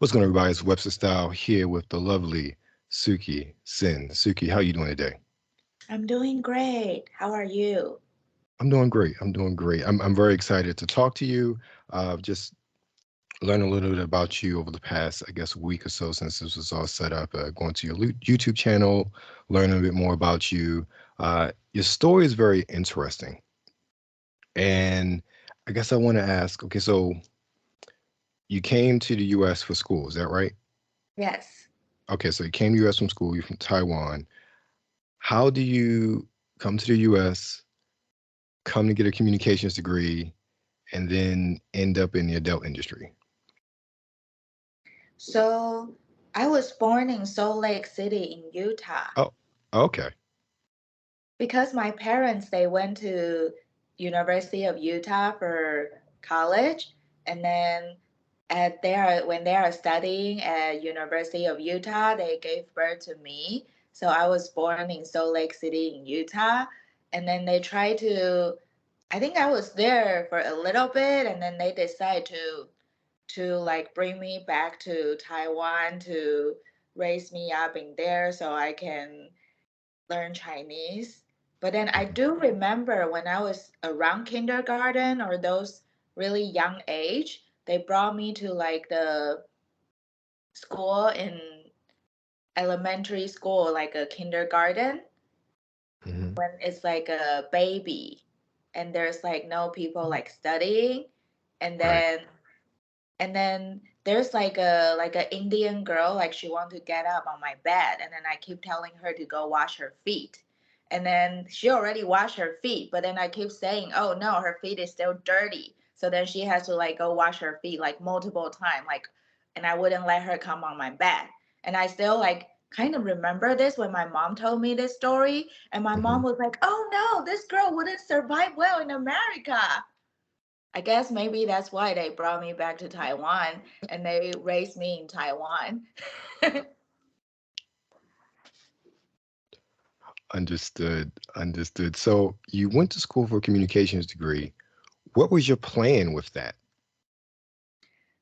What's going on, everybody? It's Webster Style here with the lovely Suki Sin. Suki, how you doing today? I'm doing great. How are you? I'm doing great. I'm doing great. I'm very excited to talk to you. Just learn a little bit about you over the past, I guess, week or so since this was all set up. Going to your YouTube channel, learning a bit more about you. Your story is very interesting, and I guess I want to ask. Okay, so you came to the U.S. for school, is that right? Yes. Okay, so you came to U.S. from school. You're from Taiwan. How do you come to the US, come to get a communications degree, and then end up in the adult industry? So I was born in Salt Lake City in Utah Oh, okay. because my parents they went to University of Utah for college, and then when they are studying at University of Utah, they gave birth to me. So I was born in Salt Lake City in Utah, and then they tried to. I think I was there for a little bit, and then they decided to like bring me back to Taiwan to raise me up in there so I can learn Chinese. But then I Mhm. do remember when I was around kindergarten or those really young age, they brought me to like the school in elementary school, like a kindergarten, Mhm. when it's like a baby and there's like no people like studying. And Right. then and then there's like a Indian girl, like she want to get up on my bed, and then I keep telling her to go wash her feet, and then she already washed her feet, but then I keep saying, oh no, her feet is still dirty, so then she has to like go wash her feet like multiple times, like, and I wouldn't let her come on my bed. And I still like kind of remember this when my mom told me this story, and my mom Mhm. was like, oh no, this girl wouldn't survive well in America. I guess maybe that's why they brought me back to Taiwan and they raised me in Taiwan. Understood. Understood. So you went to school for a communications degree. What was your plan with that?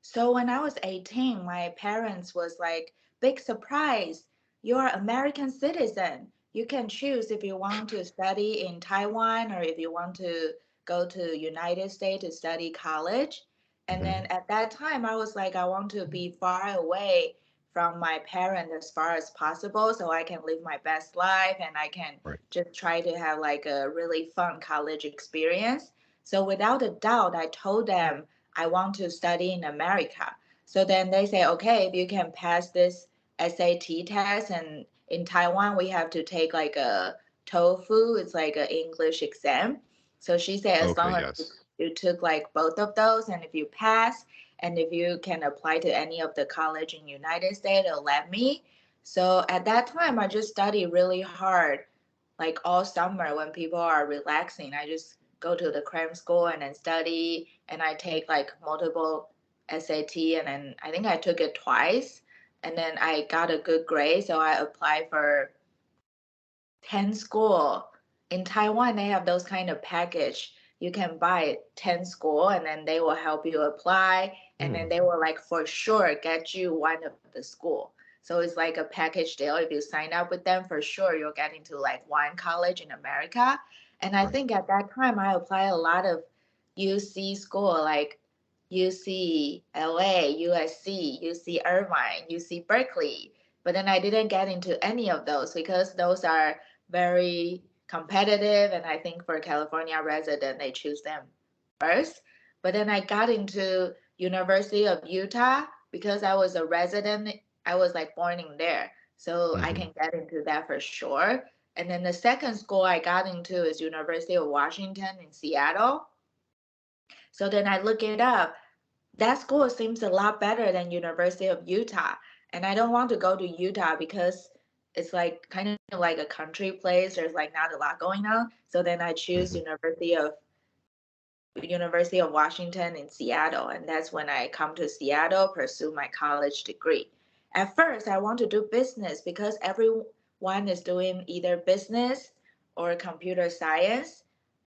So when I was 18, my parents was like, big surprise, you're American citizen. You can choose if you want to study in Taiwan or if you want to go to United States to study college. And Mhm. then at that time, I was like, I want to be far away from my parents as far as possible so I can live my best life and I can Right. just try to have like a really fun college experience. So without a doubt, I told them I want to study in America. So then they say, okay, if you can pass this SAT test, and in Taiwan we have to take like a TOEFL, it's like an English exam. So she said, as Okay. long as Yes. you took like both of those, and if you pass, and if you can apply to any of the college in United States, they'll let me. So at that time, I just studied really hard, like all summer when people are relaxing. I just go to the cram school and then study, and I take like multiple SAT, and then I think I took it twice, and then I got a good grade, so I applied for 10 school. In Taiwan, they have those kind of package. You can buy 10 school and then they will help you apply, and then Mm. they will like for sure get you one of the school. So it's like a package deal. If you sign up with them, for sure you'll get into like one college in America. And I Right. think at that time I applied a lot of UC school like UC LA, USC, UC Irvine, UC Berkeley. But then I didn't get into any of those because those are very competitive, and I think for California resident they choose them first. But then I got into University of Utah because I was a resident. I was like born in there, so I Mhm. can get into that for sure. And then the second school I got into is University of Washington in Seattle. So then I look it up. That school seems a lot better than University of Utah, and I don't want to go to Utah because it's like kind of like a country place. There's like not a lot going on. So then I choose Mhm. University of Washington in Seattle, and that's when I come to Seattle pursue my college degree. At first, I want to do business because everyone is doing either business or computer science.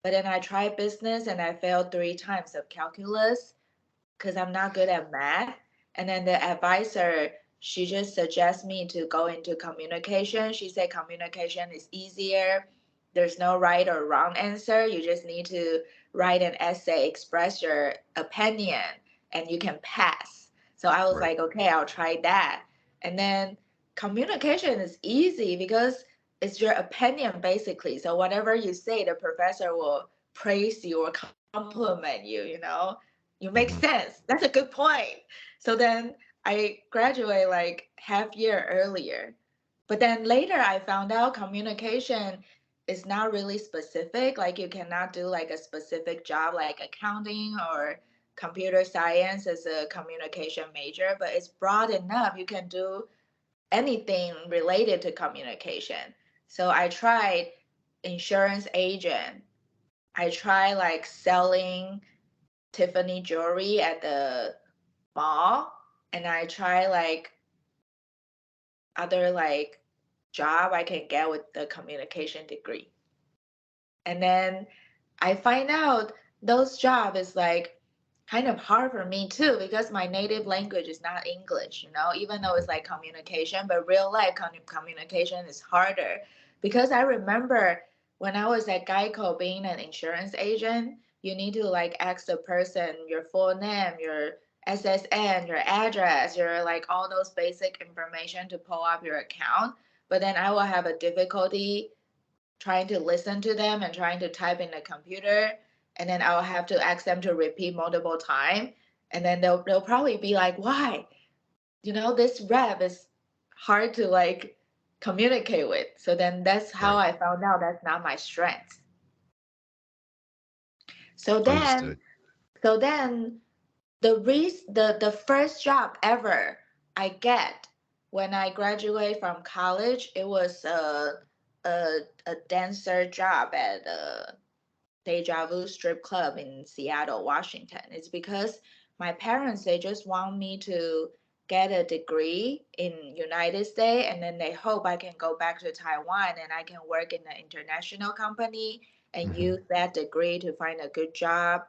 But then I tried business and I failed three times of calculus because I'm not good at math. And then the advisor, she just suggests me to go into communication. She said communication is easier. There's no right or wrong answer. You just need to write an essay, express your opinion, and you can pass. So I was Right. like, okay, I'll try that. And then communication is easy because it's your opinion basically. So whatever you say, the professor will praise you or compliment you. You make Hmm. sense. That's a good point. So then I graduate like half year earlier. But then later I found out communication is not really specific. Like you cannot do like a specific job like accounting or computer science as a communication major, but it's broad enough. You can do anything related to communication. So I tried insurance agent. I tried like selling Tiffany jewelry at the mall, and I try like other like job I can get with the communication degree. And then I find out those job is like kind of hard for me too because my native language is not English, even though it's like communication, but real life communication is harder. Because I remember when I was at Geico being an insurance agent, you need to like ask the person your full name, your SSN, your address, your like all those basic information to pull up your account. But then I will have a difficulty trying to listen to them and trying to type in the computer, and then I'll have to ask them to repeat multiple times, and then they'll probably be like, why, this rep is hard to like communicate with. So then that's how Right. I found out that's not my strength. so then Understood. so then the first job ever I get when I graduate from college, it was a, a dancer job at Deja Vu strip club in Seattle, Washington. It's because my parents, they just want me to get a degree in United States, and then they hope I can go back to Taiwan and I can work in an international company and Hmm. use that degree to find a good job,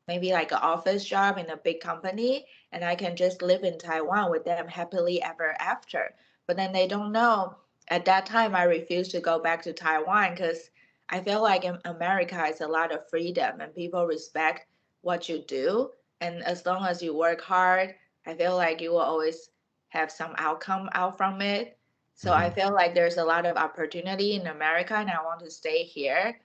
maybe like an office job in a big company, and I can just live in Taiwan with them happily ever after. But then they don't know. At that time, I refused to go back to Taiwan because I feel like in America, it's a lot of freedom and people respect what you do. And as long as you work hard, I feel like you will always have some outcome out from it. So I Hmm. feel like there's a lot of opportunity in America and I want to stay here,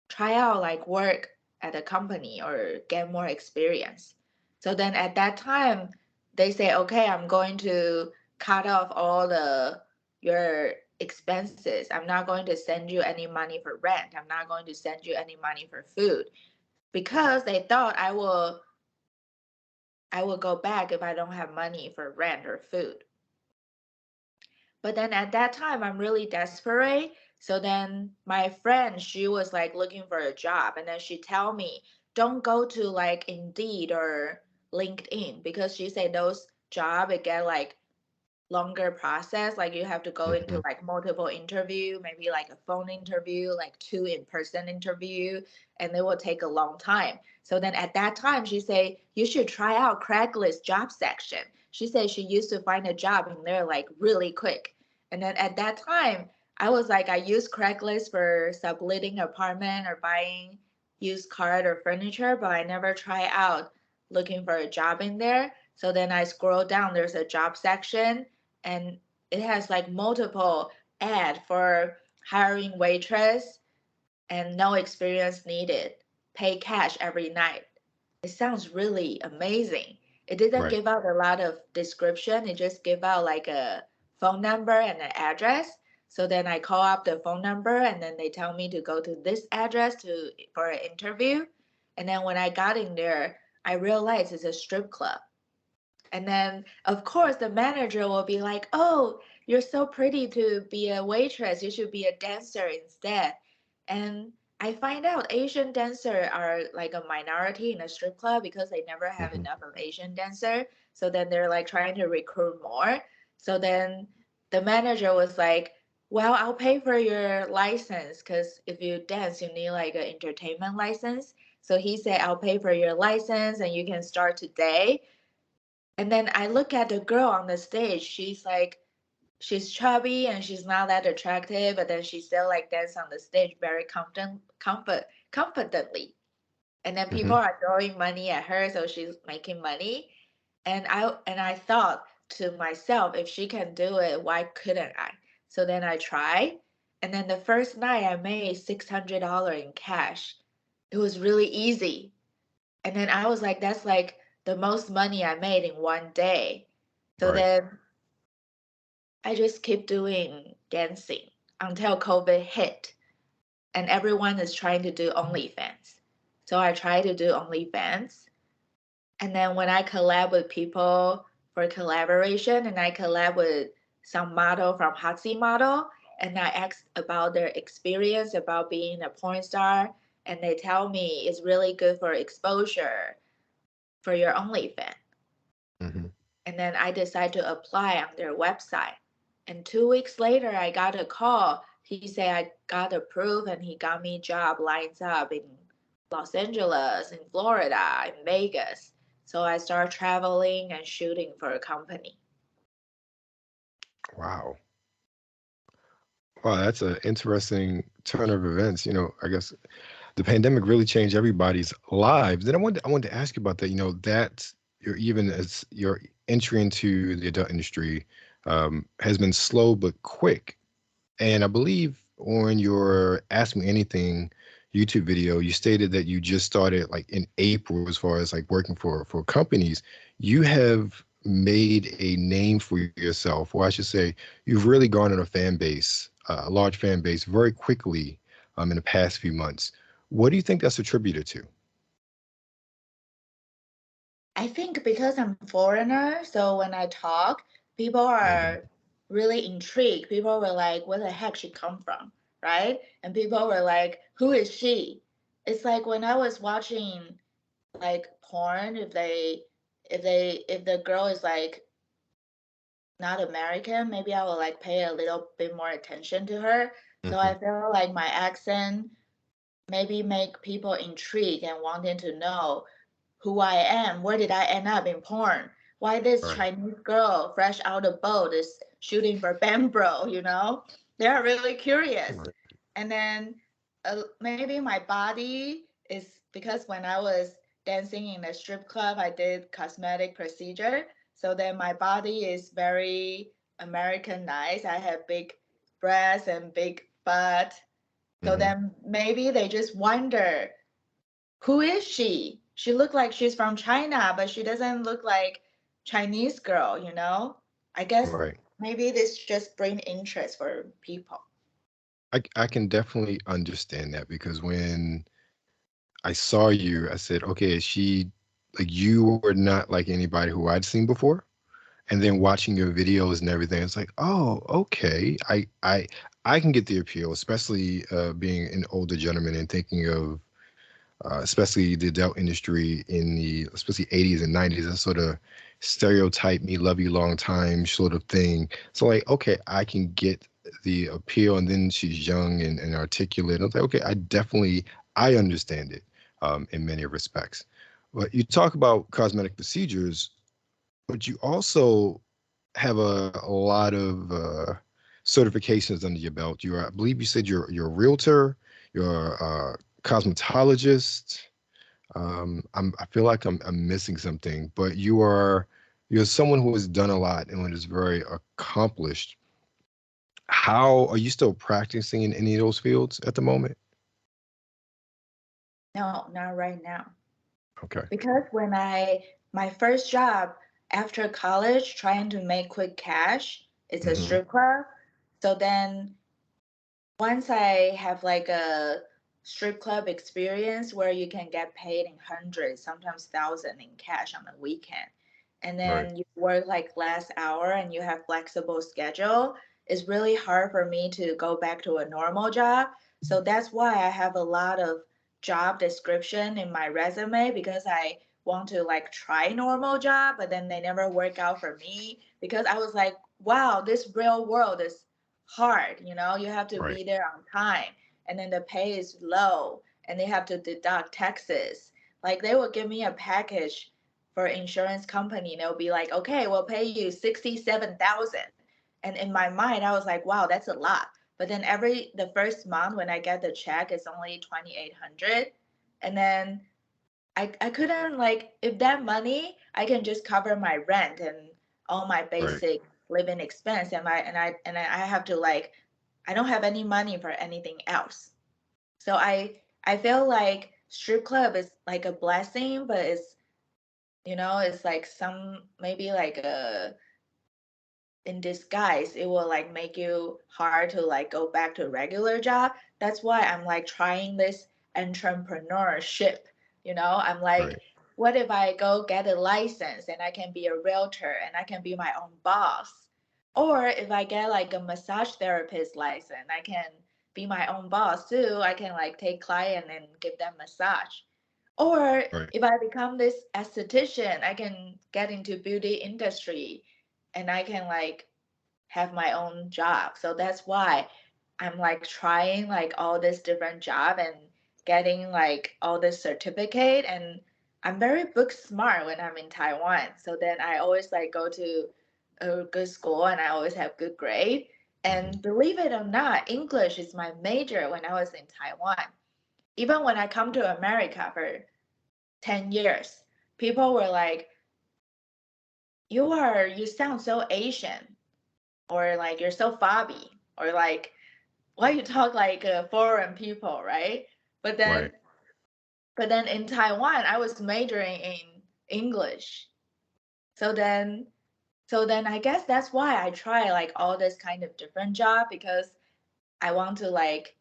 try out like work at a company or get more experience. So then at that time, they say, okay, I'm going to cut off all the your expenses. I'm not going to send you any money for rent. I'm not going to send you any money for food because they thought I will go back if I don't have money for rent or food. But then at that time, I'm really desperate. So then my friend, she was like looking for a job. And then she tell me, don't go to like Indeed or LinkedIn because she said those job, it get like longer process. Like you have to go into Hmm. like multiple interview, maybe like a phone interview, like two in-person interview, and they will take a long time. So then at that time, she say you should try out Craigslist job section. She said she used to find a job in there like really quick. And then at that time, I was like, I use Craigslist for subletting apartment or buying used car or furniture, but I never try out looking for a job in there. So then I scroll down, there's a job section and it has like multiple ad for hiring waitress and no experience needed, pay cash every night. It sounds really amazing. It didn't Right. give out a lot of description. It just gave out like a phone number and an address. So then I call up the phone number and then they tell me to go to this address for an interview. And then when I got in there, I realized it's a strip club. And then, of course, the manager will be like, oh, you're so pretty to be a waitress. You should be a dancer instead. And I find out Asian dancer are like a minority in a strip club because they never have Hmm. enough of Asian dancer. So then they're like trying to recruit more. So then the manager was like, well, I'll pay for your license because if you dance, you need like an entertainment license. So he said, I'll pay for your license and you can start today. And then I look at the girl on the stage. She's chubby and she's not that attractive, but then she still like dance on the stage very confidently. And then people Hmm. are throwing money at her, so she's making money. And I thought to myself, if she can do it, why couldn't I? So then I tried, and then the first night I made $600 in cash. It was really easy. And then I was like, that's like the most money I made in one day. So Right. then I just keep doing dancing until COVID hit and everyone is trying to do OnlyFans. So I try to do OnlyFans. And then when I collab with people for collaboration and I collab with some model from Hotsie Model and I ask about their experience about being a porn star and they tell me it's really good for exposure for your OnlyFans. Hmm. And then I decided to apply on their website. And 2 weeks later, I got a call. He said I got approved and he got me job lines up in Los Angeles, in Florida, in Vegas. So I started traveling and shooting for a company. Wow. Wow, that's an interesting turn of events. I guess the pandemic really changed everybody's lives. And I wanted to ask you about that. That you're even as your entry into the adult industry has been slow but quick. And I believe on your Ask Me Anything YouTube video, you stated that you just started like in April as far as like working for companies. You have made a name for yourself, or I should say, you've really garnered a fan base, a large fan base very quickly in the past few months. What do you think that's attributed to? I think because I'm foreigner, so when I talk, people Hmm. are really intrigued. People were like, "Where the heck she come from?" Right? And people were like, "Who is she?" It's like when I was watching like porn, if the girl is like not American, maybe I will like pay a little bit more attention to her. So Hmm. I feel like my accent maybe make people intrigued and wanting to know who I am. Where did I end up in porn? Why this Right. Chinese girl fresh out of boat is shooting for Bambro, you know? They are really curious. Right. And then maybe my body is because when I was dancing in a strip club, I did cosmetic procedure. So then my body is very Americanized. I have big breasts and big butt. So Hmm. then maybe they just wonder, who is she? She looked like she's from China, but she doesn't look like Chinese girl, you know? I guess Right. maybe this just bring interest for people. I can definitely understand that because when I saw you, I said, okay, is she like you were not like anybody who I'd seen before? And then watching your videos and everything, it's like, oh, okay. I can get the appeal, especially being an older gentleman and thinking of especially the adult industry in the especially 80s and 90s, that sort of stereotype me love you long time sort of thing. So like, okay, I can get the appeal. And then she's young and articulate. I was like, okay, I understand it in many respects. But you talk about cosmetic procedures, but you also have a lot of certifications under your belt. I believe you said you're a realtor, you're a cosmetologist. I feel like I'm missing something, but you're someone who has done a lot and is very accomplished. How are you still practicing in any of those fields at the moment? No, not right now. Okay. Because my first job after college, trying to make quick cash, it's a Hmm. strip club. So then once I have like a strip club experience where you can get paid in hundreds, sometimes thousand in cash on the weekend, and Right. then you work like less hour and you have flexible schedule, it's really hard for me to go back to a normal job. So that's why I have a lot of job description in my resume because I want to like try normal job, but then they never work out for me because I was like, wow, this real world is hard. You have to Right. be there on time, and then the pay is low, and they have to deduct taxes. Like they will give me a package for insurance company, they'll be like, okay, we'll pay you 67,000. And in my mind, I was like, wow, that's a lot. But then the first month when I get the check, it's only 2,800. And then I couldn't, like, if that money, I can just cover my rent and all my Right. basic living expense, and I have to, like, I don't have any money for anything else. So I feel like strip club is like a blessing, but it's like some, maybe like a, in disguise, it will like make you hard to like go back to regular job. That's why I'm like trying this entrepreneurship. I'm like, Right. what if I go get a license and I can be a realtor and I can be my own boss? Or if I get like a massage therapist license, I can be my own boss too. I can like take client and give them massage. Or Right. if I become this esthetician, I can get into beauty industry and I can like have my own job. So that's why I'm like trying like all this different job and getting like all this certificate, and I'm very book smart when I'm in Taiwan. So then I always like go to a good school and I always have good grade. Hmm. And believe it or not, English is my major when I was in Taiwan. Even when I come to America for 10 years, people were like, you sound so Asian, or like you're so fobby, or like why you talk like foreign people, right? But Right. then but then in Taiwan, I was majoring in English. So then I guess that's why I try like all this kind of different job, because I want to like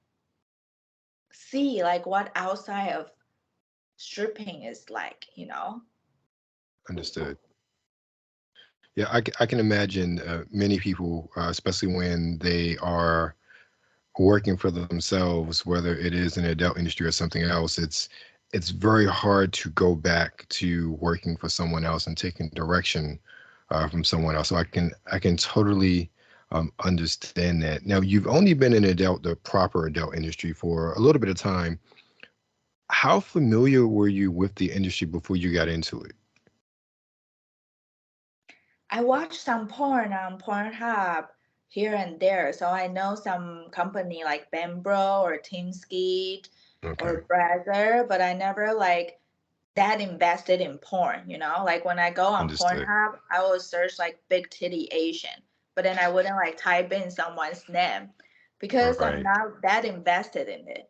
see like what outside of stripping is like. Understood. Yeah, I can imagine many people, especially when they are working for themselves, whether it is in the adult industry or something else, it's very hard to go back to working for someone else and taking direction from someone else. So I can totally understand that. Now, you've only been in the proper adult industry for a little bit of time. How familiar were you with the industry before you got into it? I watch some porn on Pornhub here and there, so I know some company like Bambro or Team Skeet Okay, or Brother, but I never like that invested in porn. Like when I go on understood. Pornhub, I will search like big titty Asian, but then I wouldn't like type in someone's name because I'm Right, not that invested in it.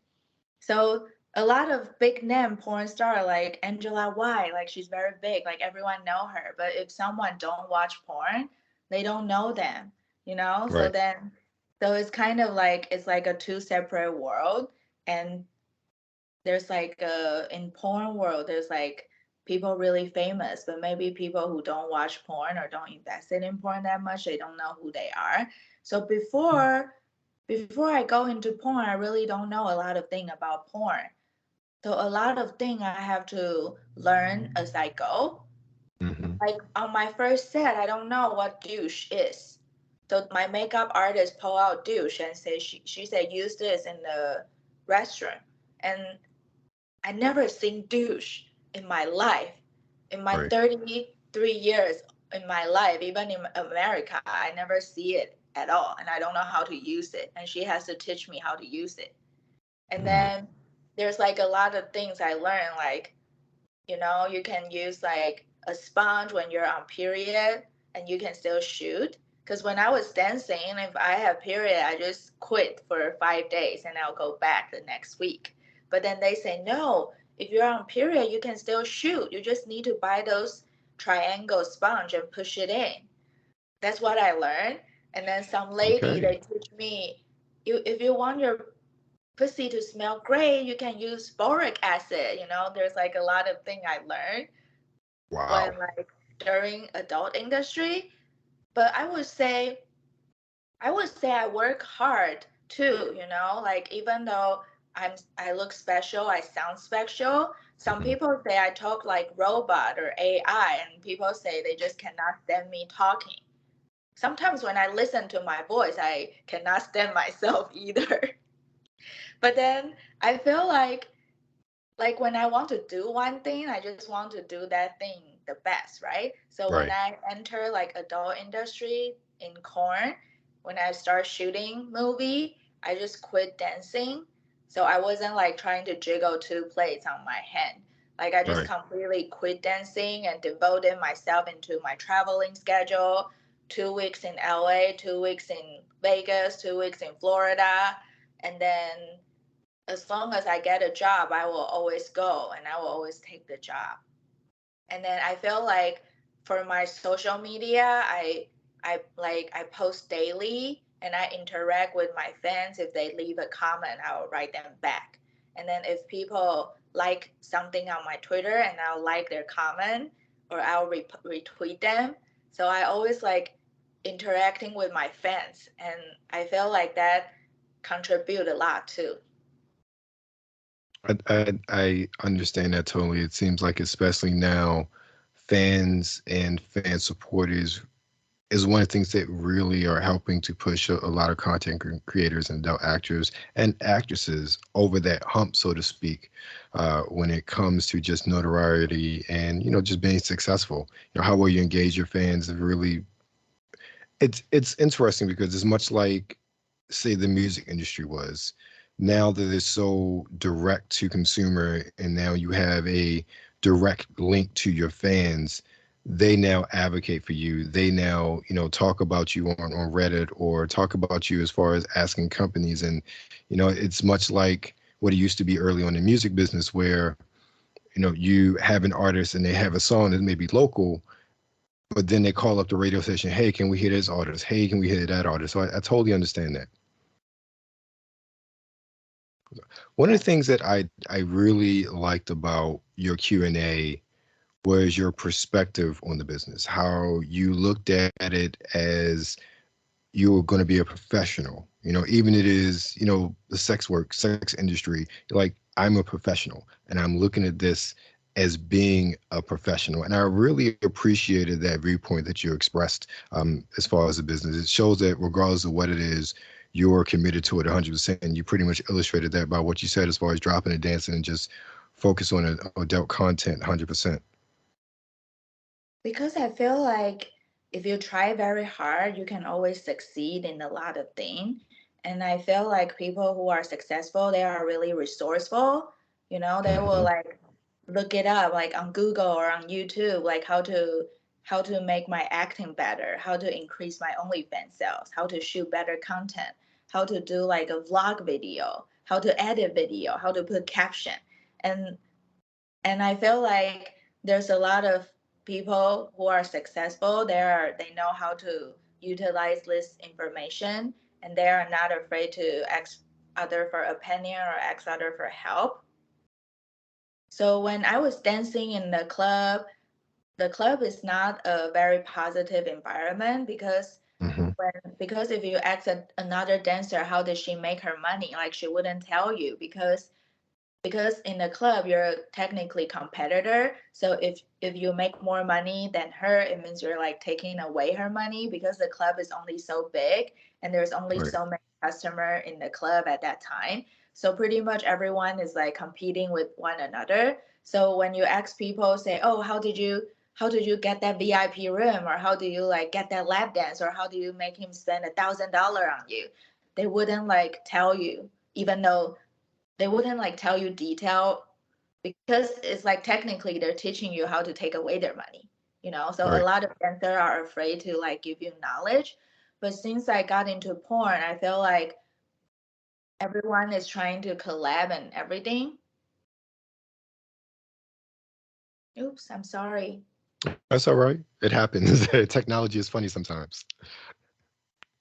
So a lot of big name porn star like Angela White, like she's very big, like everyone know her. But if someone don't watch porn, they don't know them. So right. then, so it's kind of like it's like a two separate world, and there's like in porn world, there's like people really famous, but maybe people who don't watch porn or don't invest in porn that much, they don't know who they are. So before I go into porn, I really don't know a lot of thing about porn. So a lot of thing I have to learn as I go. Hmm. Like on my first set, I don't know what douche is. So my makeup artist pull out douche and say she said use this in the restaurant. And I never seen douche in my life. In my Right. 33 years in my life, even in America, I never see it at all. And I don't know how to use it. And she has to teach me how to use it. And Mm. then there's like a lot of things I learned, like, you can use like a sponge when you're on period and you can still shoot. Because when I was dancing, if I have period, I just quit for 5 days and I'll go back the next week. But then they say, no, if you're on period, you can still shoot. You just need to buy those triangle sponge and push it in. That's what I learned. And then some lady, Okay. they teach me, if you want your pussy to smell great, you can use boric acid. There's like a lot of thing I learned Wow. when like during adult industry. But I would say I work hard too. Like even though I look special, I sound special. Some Hmm. people say I talk like robot or AI, and people say they just cannot stand me talking. Sometimes when I listen to my voice, I cannot stand myself either. But then I feel like when I want to do one thing, I just want to do that thing the best, right? So when Right. I enter like adult industry in corn, when I start shooting movie, I just quit dancing. So I wasn't like trying to jiggle two plates on my hand. Like I just Right. completely quit dancing and devoted myself into my traveling schedule. 2 weeks in LA, 2 weeks in Vegas, 2 weeks in Florida. And then as long as I get a job, I will always go and I will always take the job. And then I feel like for my social media, I post daily and I interact with my fans. If they leave a comment, I will write them back. And then if people like something on my Twitter and I'll like their comment or I'll retweet them. So I always like interacting with my fans, and I feel like that contribute a lot too. I understand that totally. It seems like, especially now, fans and fan supporters is one of the things that really are helping to push a lot of content creators and adult actors and actresses over that hump, so to speak, when it comes to just notoriety and just being successful. How well you engage your fans is really, it's interesting because it's much like, say, the music industry was. Now that it's so direct to consumer and now you have a direct link to your fans, they now advocate for you. They now talk about you on Reddit, or talk about you as far as asking companies. And it's much like what it used to be early on in the music business, where you have an artist and they have a song that may be local, but then they call up the radio station, hey, can we hear this artist? Hey, can we hear that artist? So I totally understand that. One of the things that I really liked about your Q&A was your perspective on the business, how you looked at it as you were going to be a professional. Even it is, the sex industry, like, I'm a professional and I'm looking at this as being a professional. And I really appreciated that viewpoint that you expressed, as far as the business. It shows that regardless of what it is, you're committed to it 100%. And you pretty much illustrated that by what you said as far as dropping and dancing and just focus on adult content 100%. Because I feel like if you try very hard, you can always succeed in a lot of things. And I feel like people who are successful, they are really resourceful. They will Hmm. like look it up like on Google or on YouTube, like how to make my acting better, how to increase my OnlyFans sales, how to shoot better content, how to do like a vlog video, how to edit video, how to put caption. And and I feel like there's a lot of people who are successful. They know how to utilize this information, and they are not afraid to ask other for opinion or ask other for help. So when I was dancing in the club is not a very positive environment Hmm. because if you ask another dancer how did she make her money, like she wouldn't tell you, because in the club you're technically competitor. So if you make more money than her, it means you're like taking away her money, because the club is only so big and there's only Right. so many customer in the club at that time. So pretty much everyone is like competing with one another. So when you ask people, say, oh, how did you get that VIP room, or how do you like get that lap dance, or how do you make him spend $1,000 on you, they wouldn't like tell you, even though they wouldn't like tell you detail, because it's like technically they're teaching you how to take away their money. So a Right. lot of dancers are afraid to like give you knowledge. But since I got into porn, I feel like everyone is trying to collab and everything. Oops, I'm sorry. That's all right. It happens. Technology is funny sometimes.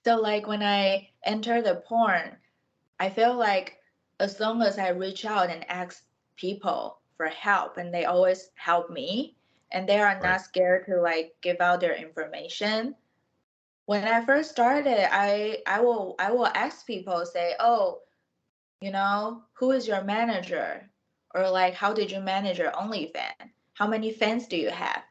So like when I enter the porn, I feel like as long as I reach out and ask people for help, and they always help me, and they are Right. not scared to like give out their information. When I first started, I will ask people, say, oh, who is your manager? Or like, how did you manage your OnlyFans? How many fans do you have?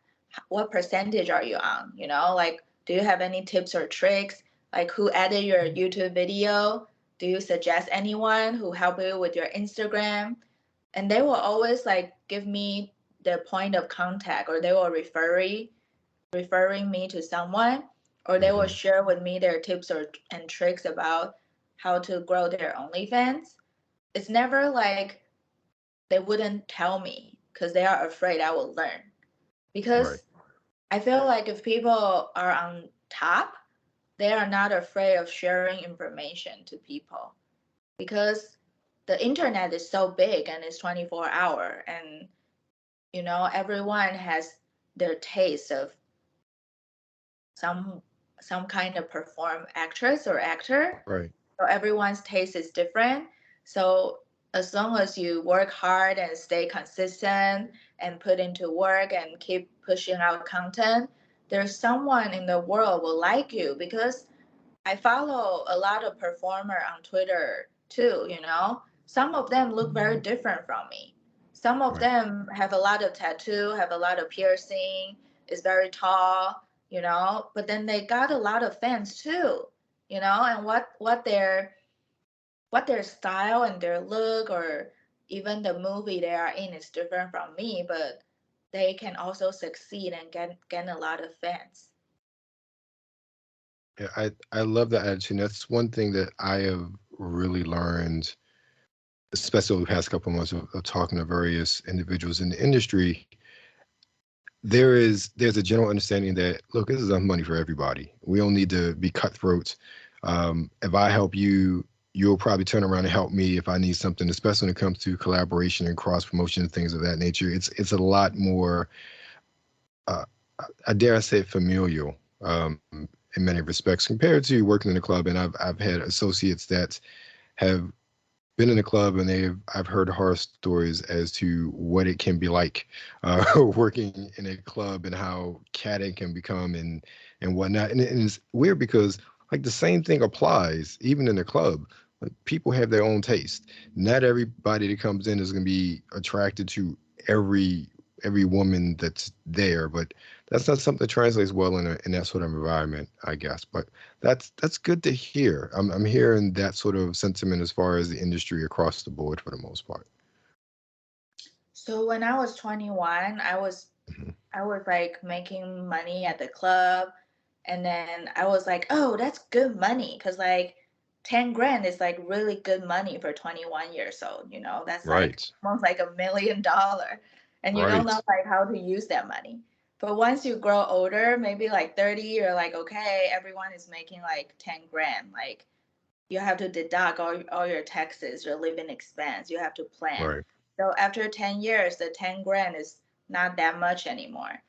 What percentage are you on? Like, do you have any tips or tricks? Like, who added your YouTube video? Do you suggest anyone who help you with your Instagram? And they will always like give me their point of contact, or they were referring me to someone, or they will Hmm. share with me their tips and tricks about how to grow their OnlyFans. It's never like they wouldn't tell me because they are afraid I will learn. Right. Because I feel like if people are on top, they are not afraid of sharing information to people, because the internet is so big and it's 24-hour, and everyone has their taste of some some kind of perform actress or actor. Right. So everyone's taste is different. So as long as you work hard and stay consistent and put into work and keep pushing out content, there's someone in the world will like you, because I follow a lot of performer on Twitter too, Some of them look very different from me. Some of Right. them have a lot of tattoo, have a lot of piercing, is very tall, but then they got a lot of fans too, and what their style and their look, or even the movie they are in, is different from me, but they can also succeed and get a lot of fans. Yeah, I love that attitude. That's one thing that I have really learned, especially over the past couple of months of talking to various individuals in the industry. There's a general understanding that, look, this is enough money for everybody. We don't need to be cutthroat. If I help you, you'll probably turn around and help me if I need something, especially when it comes to collaboration and cross promotion and things of that nature. It's a lot more, uh, I dare I say, familial, in many respects compared to working in a club. And I've had associates that have been in a club, and I've heard horror stories as to what it can be like, working in a club, and how catty it can become, and whatnot. And it's weird because, like, the same thing applies even in the club. Like, people have their own taste. Not everybody that comes in is going to be attracted to every every woman that's there, but that's not something that translates well in that sort of environment, I guess. But that's good to hear. I'm hearing that sort of sentiment as far as the industry across the board for the most part. So when I was 21, Hmm. I was like making money at the club, and then I was like, oh, that's good money, because like 10 grand is like really good money for 21 years old, that's like Right. almost like $1 million, and you don't know Right. like how to use that money. But once you grow older, maybe like 30, you're like, okay, everyone is making like 10 grand. Like you have to deduct all your taxes, your living expense, you have to plan. Right. So after 10 years, the 10 grand is not that much anymore.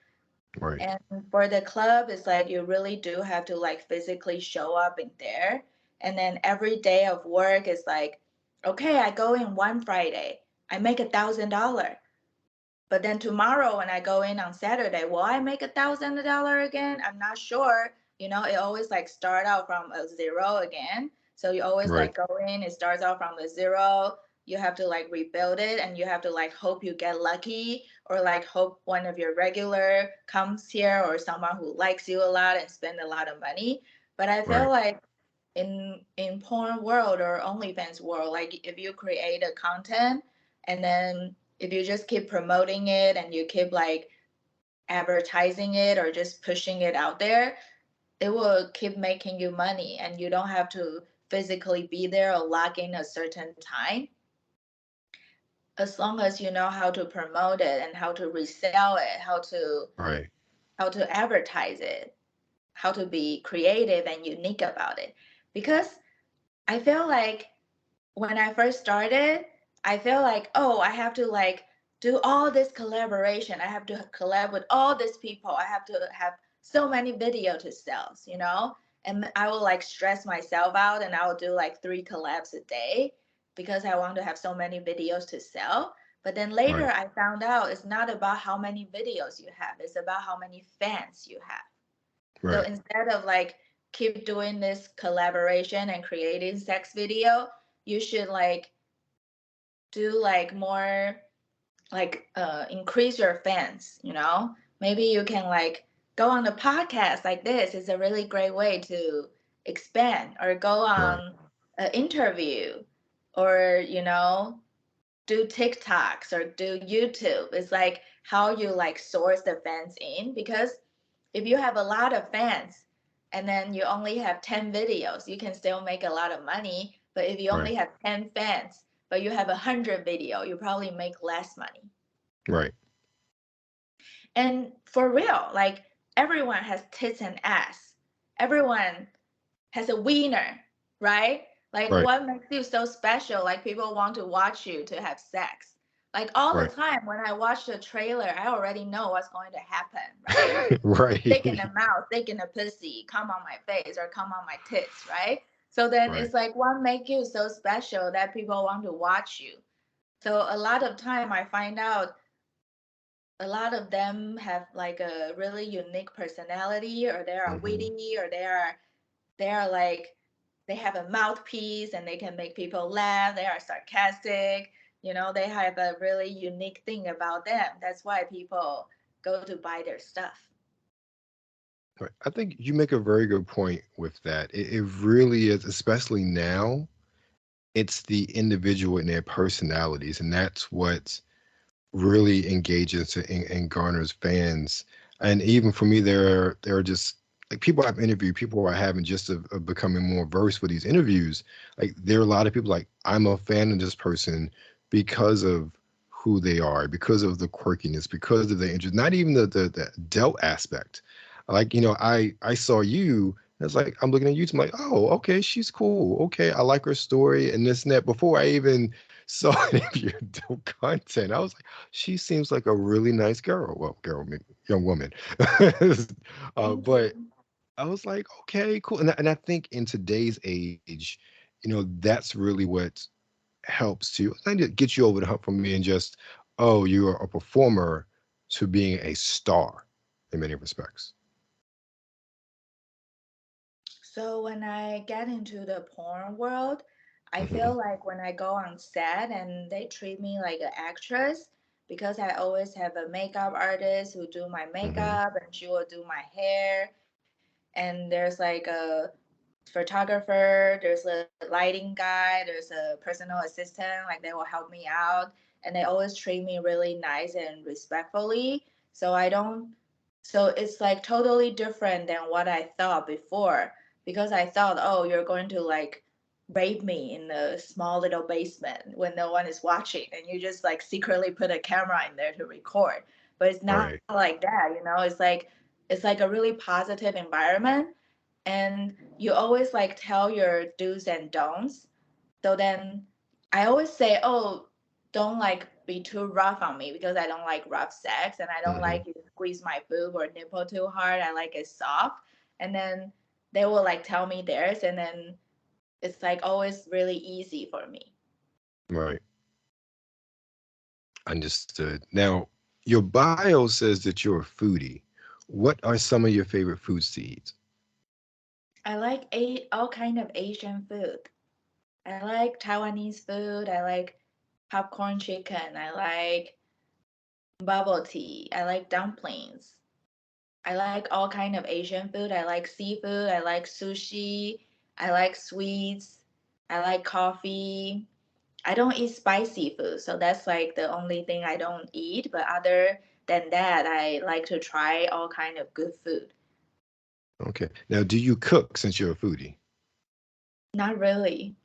Right. And for the club, it's like you really do have to like physically show up in there. And then every day of work is like, okay, I go in one Friday, I make $1,000. But then tomorrow when I go in on Saturday, will I make $1,000 again? I'm not sure. It always like start out from a zero again. So you always Right. like go in, it starts out from the zero. You have to like rebuild it, and you have to like hope you get lucky, or like hope one of your regular comes here, or someone who likes you a lot and spend a lot of money. But I feel Right. like in porn world or OnlyFans world, like if you create a content, and then if you just keep promoting it and you keep like advertising it or just pushing it out there, it will keep making you money, and you don't have to physically be there or log in a certain time, as long as you know how to promote it and how to resell it, Right. how to advertise it, how to be creative and unique about it. Because I feel like when I first started, I feel like, oh, I have to like do all this collaboration. I have to collab with all these people. I have to have so many video to sell, And I will like stress myself out, and I will do like 3 collabs a day because I want to have so many videos to sell. But then later Right. I found out it's not about how many videos you have, it's about how many fans you have. So Right. instead of like keep doing this collaboration and creating sex video, you should like do like more like increase your fans, Maybe you can like go on a podcast like this. Is a really great way to expand, or go Right. on an interview, or do TikToks or do YouTube. It's like how you like source the fans in, because if you have a lot of fans and then you only have 10 videos, you can still make a lot of money. But if you Right. only have 10 fans, but you have 100 video, you probably make less money. Right. And for real, like everyone has tits and ass. Everyone has a wiener, right? Like Right. what makes you so special? Like people want to watch you to have sex. Like all the Right. time when I watch the trailer, I already know what's going to happen, right? Dick in Right. the mouth, dick in the pussy, come on my face or come on my tits, right? So then Right. it's like what makes you so special that people want to watch you? So a lot of time I find out a lot of them have like a really unique personality, or they are Hmm. witty, or they are like they have a mouthpiece and they can make people laugh. They are sarcastic. They have a really unique thing about them. That's why people go to buy their stuff. Right. I think you make a very good point with that. It really is, especially now. It's the individual and their personalities, and that's what really engages and garners fans. And even for me, there are just like people I've interviewed, people I haven't, just of becoming more versed with these interviews. Like there are a lot of people like I'm a fan of this person because of who they are, because of the quirkiness, because of the interest, not even the adult aspect. Like, I saw you. It's like I'm looking at YouTube, I'm like, oh, okay, she's cool. Okay, I like her story and this and that. Before I even saw any of your adult content, I was like, she seems like a really nice girl. Well, girl, young woman. Thank But you. I was like, okay, cool. And I think in today's age, that's really what helps to I think it gets you over the hump from being just, oh, you're a performer to being a star in many respects. So when I get into the porn world, I Hmm. feel like when I go on set and they treat me like an actress, because I always have a makeup artist who do my Hmm. makeup and she will do my hair. And there's like a photographer, there's a lighting guy, there's a personal assistant, like they will help me out. And they always treat me really nice and respectfully. So I don't, so it's like totally different than what I thought before, because I thought, oh, you're going to like rape me in a small little basement when no one is watching and you just like secretly put a camera in there to record. But it's not Right. like that. It's like a really positive environment, and you always like tell your do's and don'ts. So then I always say, oh, don't like be too rough on me, because I don't like rough sex and I don't Hmm. like you to squeeze my boob or nipple too hard. I like it soft. And then they will like tell me theirs, and then it's like always really easy for me. Right. Understood. Now, your bio says that you're a foodie. What are some of your favorite foods to eat? I like all kind of Asian food. I like Taiwanese food. I like popcorn chicken. I like bubble tea. I like dumplings. I like all kind of Asian food. I like seafood. I like sushi. I like sweets. I like coffee. I don't eat spicy food, so that's like the only thing I don't eat. But other than that, I like to try all kind of good food. Okay. Now, do you cook since you're a foodie? Not really.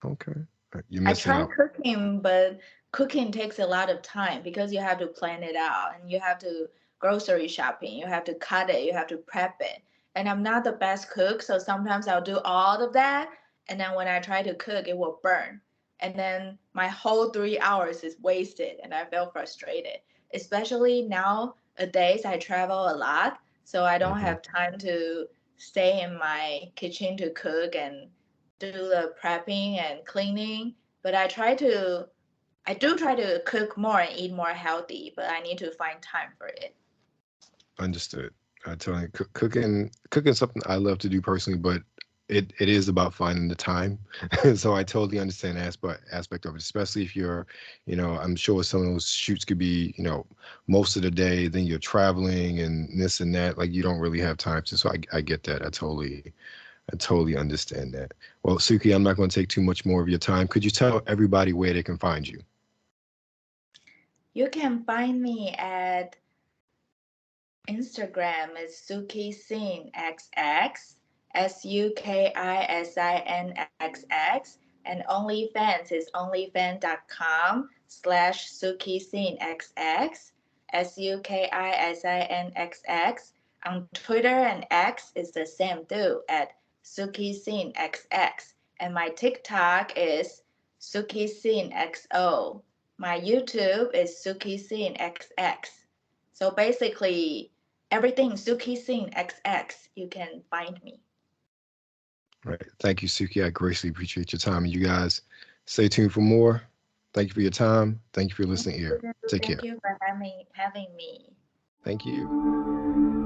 Okay. You're I missing try out. cooking, but cooking takes a lot of time because you have to plan it out and you have to grocery shopping, you have to cut it, you have to prep it. And I'm not the best cook, so sometimes I'll do all of that. And then when I try to cook, it will burn. And then my whole 3 hours is wasted and I feel frustrated. Especially nowadays, I travel a lot, so I don't Hmm. have time to stay in my kitchen to cook and do the prepping and cleaning. But I do try to cook more and eat more healthy, but I need to find time for it. Understood. I tell you, cooking something I love to do personally, but it is about finding the time. So I totally understand the aspect of it, especially if you're, I'm sure some of those shoots could be, most of the day, then you're traveling and this and that. Like you don't really have time to. So I get that. I totally understand that. Well, Suki, I'm not going to take too much more of your time. Could you tell everybody where they can find you? You can find me at Instagram is Suki Sin XX, SUKISINXX, and OnlyFans is onlyfans.com/SukiSinXX, SUKISINXX. On Twitter and X is the same too at SukiSinXX. And my TikTok is SukiSinXO. My YouTube is SukiSinXX. So basically, everything Suki Sin XX, you can find me. Right. Thank you, Suki. I greatly appreciate your time. And you guys stay tuned for more. Thank you for your time. Thank you for your Thank listening ear. you. Take Thank care. you for having me. Thank you.